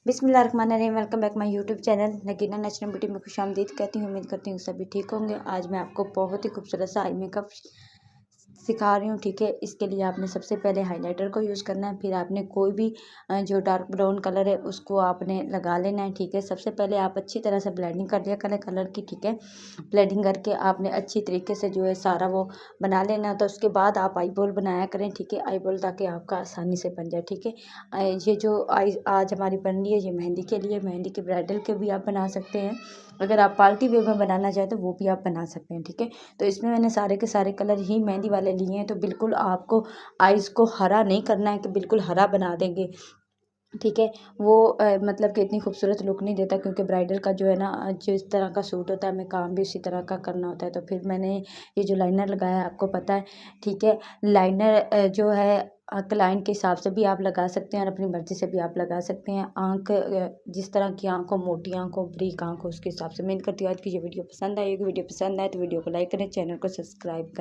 बिस्मिल्लाहिर्रहमानिर्रहीम। Welcome back my YouTube channel Nagina natural beauty में खुशामदीद कहती हूँ। उम्मीद करती हूँ सभी ठीक होंगे। आज मैं आपको बहुत ही खूबसूरत सा आई मेकअप सिखा रही हूँ, ठीक है। इसके लिए आपने सबसे पहले हाइलाइटर को यूज़ करना है। फिर आपने कोई भी जो डार्क ब्राउन कलर है उसको आपने लगा लेना है, ठीक है। सबसे पहले आप अच्छी तरह से ब्लेंडिंग कर लिया करें कलर की, ठीक है। ब्लेंडिंग करके आपने अच्छी तरीके से जो है सारा वो बना लेना है। तो उसके बाद आप आई बॉल बनाया करें, ठीक है। आई बॉल ताकि आपका आसानी से बन जाए, ठीक है। ये जो आई आज हमारी बन रही है ये मेहंदी के लिए, मेहंदी के ब्राइडल के भी आप बना सकते हैं। अगर आप पार्टी वेयर में बनाना चाहें तो वो भी आप बना सकते हैं, ठीक है। तो इसमें मैंने सारे के सारे कलर ही मेहंदी वाले लिए हैं। तो बिल्कुल आपको आइज़ को हरा नहीं करना है कि बिल्कुल हरा बना देंगे, ठीक है। वो मतलब कि इतनी खूबसूरत लुक नहीं देता, क्योंकि ब्राइडल का जो है ना जिस तरह का सूट होता है हमें काम भी उसी तरह का करना होता है। तो फिर मैंने ये जो लाइनर लगाया है आपको पता है, ठीक है। लाइनर जो है क्लाइंट के हिसाब से भी आप लगा सकते हैं और अपनी मर्ज़ी से भी आप लगा सकते हैं। आँख जिस तरह की आँख हो, मोटी आँख हो, बारीक आँख हो, उसके हिसाब से। उम्मीद करती हूँ आज की ये वीडियो पसंद आएगी। वीडियो पसंद आए तो वीडियो को लाइक करें, चैनल को सब्सक्राइब करें।